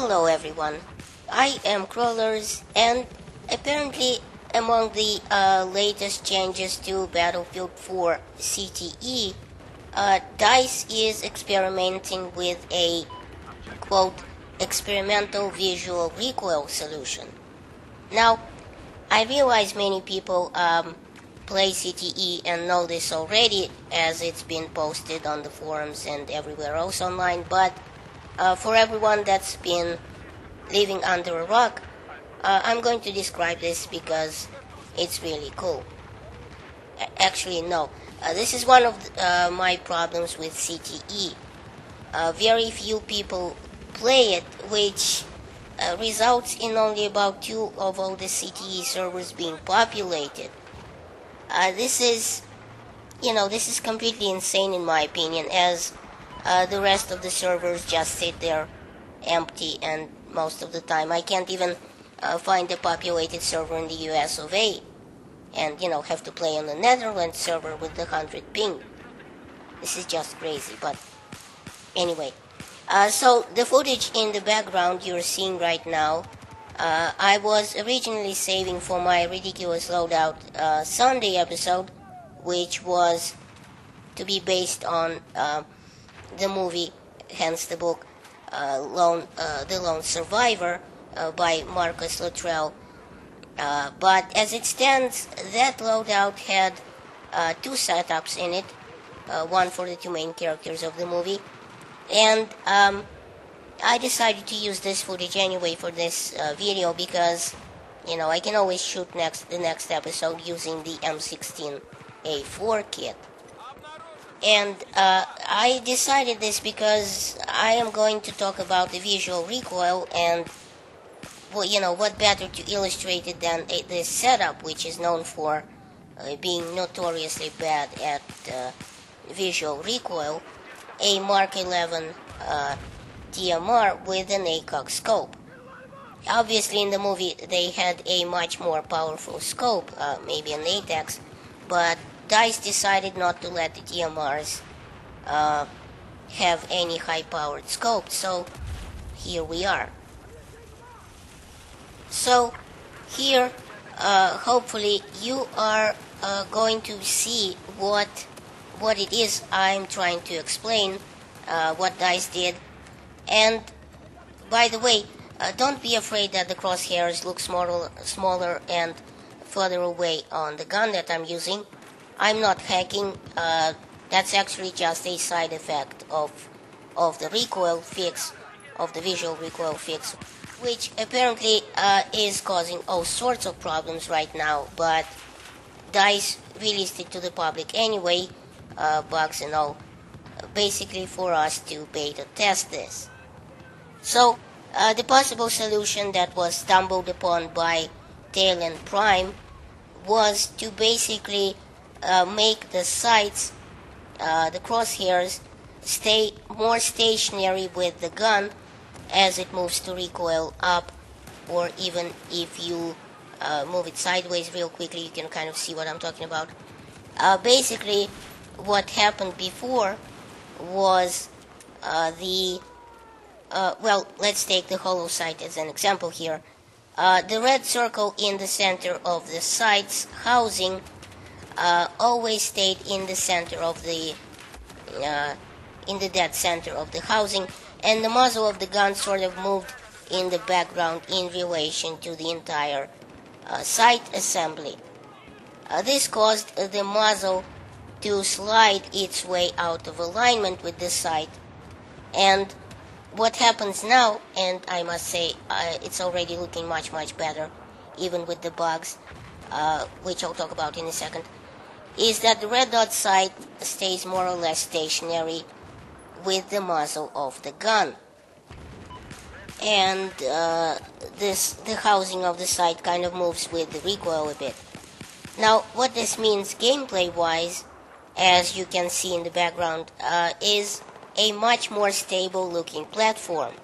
Hello everyone, I am Crawlers, and apparently among the latest changes to Battlefield 4 CTE, DICE is experimenting with a, quote, experimental visual recoil solution. Now, I realize many people play CTE and know this already, as it's been posted on the forums and everywhere else online, but for everyone that's been living under a rock, I'm going to describe this because it's really cool. Actually, no. This is one of my problems with CTE. Very few people play it, which results in only about 2 of all the CTE servers being populated. This is completely insane in my opinion, as the rest of the servers just sit there empty, and most of the time I can't even find a populated server in the US of A, and have to play on the Netherlands server with the 100 ping. This is just crazy, but anyway. So the footage in the background you're seeing right now, I was originally saving for my Ridiculous Loadout Sunday episode, which was to be based on the movie, hence the book, The Lone Survivor by Marcus Luttrell. But as it stands, that loadout had 2 setups in it, one for the 2 main characters of the movie, and I decided to use this footage anyway for this video because, I can always shoot the next episode using the M16A4 kit. And I decided this because I am going to talk about the visual recoil, and what better to illustrate it than this setup, which is known for being notoriously bad at visual recoil, a Mark 11 DMR with an ACOG scope. Obviously in the movie they had a much more powerful scope, maybe an 8X, but DICE decided not to let the DMRs have any high-powered scope, so here we are. So here, hopefully you are going to see what it is I'm trying to explain, what DICE did. And by the way, don't be afraid that the crosshairs look smaller and further away on the gun that I'm using. I'm not hacking. That's actually just a side effect of the recoil fix, of the visual recoil fix, which apparently is causing all sorts of problems right now, but DICE released it to the public anyway, bugs and all, basically for us to beta test this. So the possible solution that was stumbled upon by Tail and Prime was to basically make the sights, the crosshairs, stay more stationary with the gun as it moves to recoil up, or even if you move it sideways real quickly, you can kind of see what I'm talking about. Basically, what happened before was well, let's take the hollow sight as an example here. The red circle in the center of the sight's housing always stayed in the center of the in the dead center of the housing, and the muzzle of the gun sort of moved in the background in relation to the entire sight assembly. This caused the muzzle to slide its way out of alignment with the sight, and what happens now, and I must say it's already looking much better, even with the bugs, which I'll talk about in a second, is that the red dot sight stays more or less stationary with the muzzle of the gun, and the housing of the sight kind of moves with the recoil a bit. Now, what this means gameplay-wise, as you can see in the background, is a much more stable looking platform.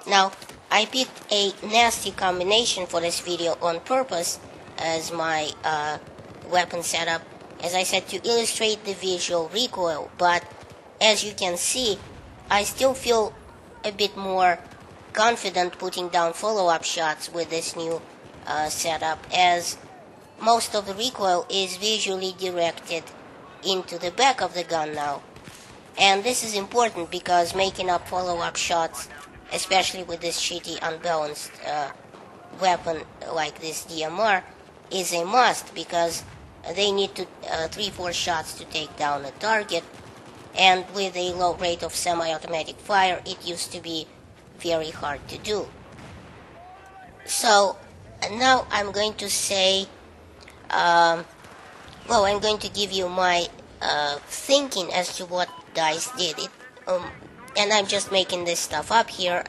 Now, I picked a nasty combination for this video on purpose as my weapon setup, as I said, to illustrate the visual recoil, but as you can see, I still feel a bit more confident putting down follow-up shots with this new setup, as most of the recoil is visually directed into the back of the gun now. And this is important because making up follow-up shots, especially with this shitty unbalanced weapon like this DMR, is a must, because they need to 3-4 shots to take down a target, and with a low rate of semi-automatic fire it used to be very hard to do. So now I'm going to say, I'm going to give you my thinking as to what DICE did. And I'm just making this stuff up here.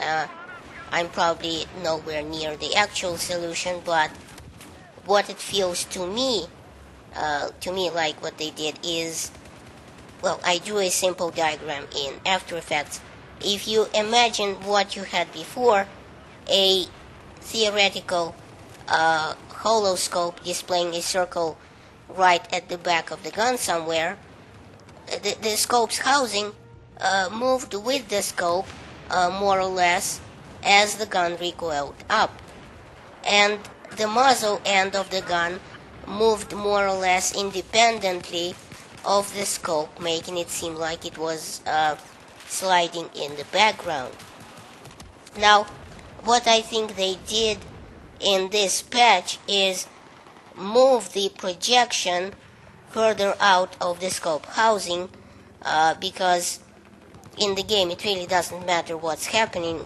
I'm probably nowhere near the actual solution, but what it feels to me like what they did is, I drew a simple diagram in After Effects. If you imagine what you had before, a theoretical holoscope displaying a circle right at the back of the gun somewhere, the scope's housing moved with the scope more or less as the gun recoiled up, and the muzzle end of the gun moved more or less independently of the scope, making it seem like it was sliding in the background. Now, what I think they did in this patch is move the projection further out of the scope housing, because in the game it really doesn't matter what's happening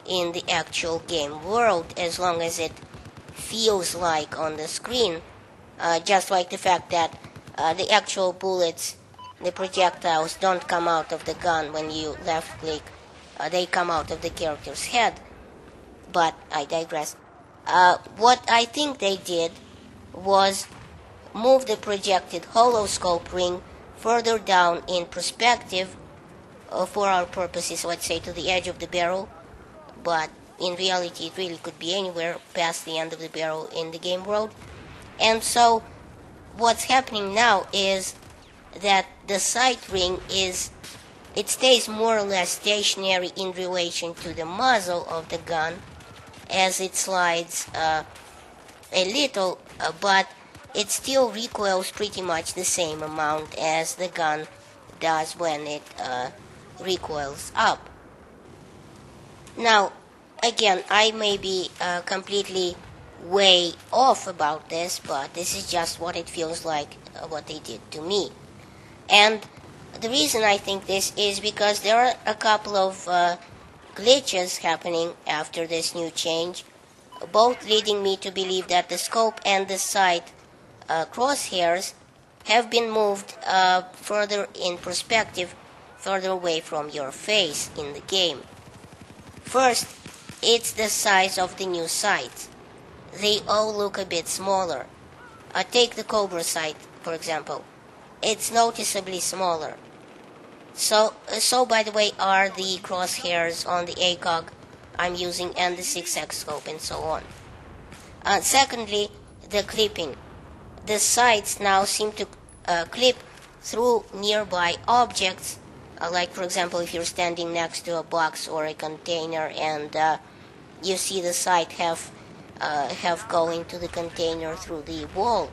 in the actual game world, as long as it feels like on the screen, just like the fact that the actual bullets, the projectiles, don't come out of the gun when you left click, they come out of the character's head. But I digress. What I think they did was move the projected holoscope ring further down in perspective, for our purposes, let's say to the edge of the barrel, but in reality it really could be anywhere past the end of the barrel in the game world. And so what's happening now is that the sight ring it stays more or less stationary in relation to the muzzle of the gun as it slides a little, but it still recoils pretty much the same amount as the gun does when it recoils up. Now, again, I may be completely way off about this, but this is just what it feels like, what they did to me. And the reason I think this is because there are a couple of glitches happening after this new change, both leading me to believe that the scope and the sight crosshairs have been moved further in perspective, further away from your face in the game. First, it's the size of the new sights. They all look a bit smaller. Take the Cobra sight, for example. It's noticeably smaller. So by the way, are the crosshairs on the ACOG I'm using and the 6X scope and so on. Secondly, the clipping. The sights now seem to clip through nearby objects, like for example if you're standing next to a box or a container and you see the sight have going to the container through the wall.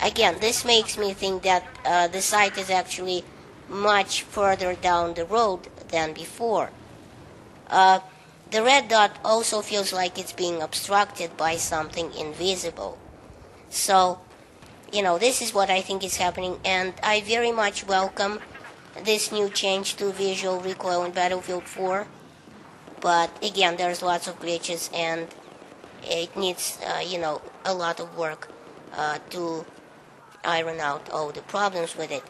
Again, this makes me think that the sight is actually much further down the road than before. The red dot also feels like it's being obstructed by something invisible. So, this is what I think is happening, and I very much welcome this new change to visual recoil in Battlefield 4. But again, there's lots of glitches, and it needs, a lot of work to iron out all the problems with it.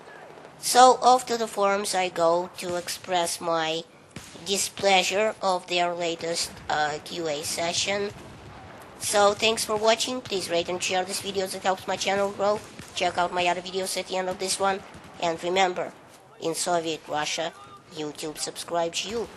So off to the forums I go to express my displeasure of their latest QA session. So thanks for watching. Please rate and share this video as it helps my channel grow. Check out my other videos at the end of this one. And remember, in Soviet Russia, YouTube subscribes you.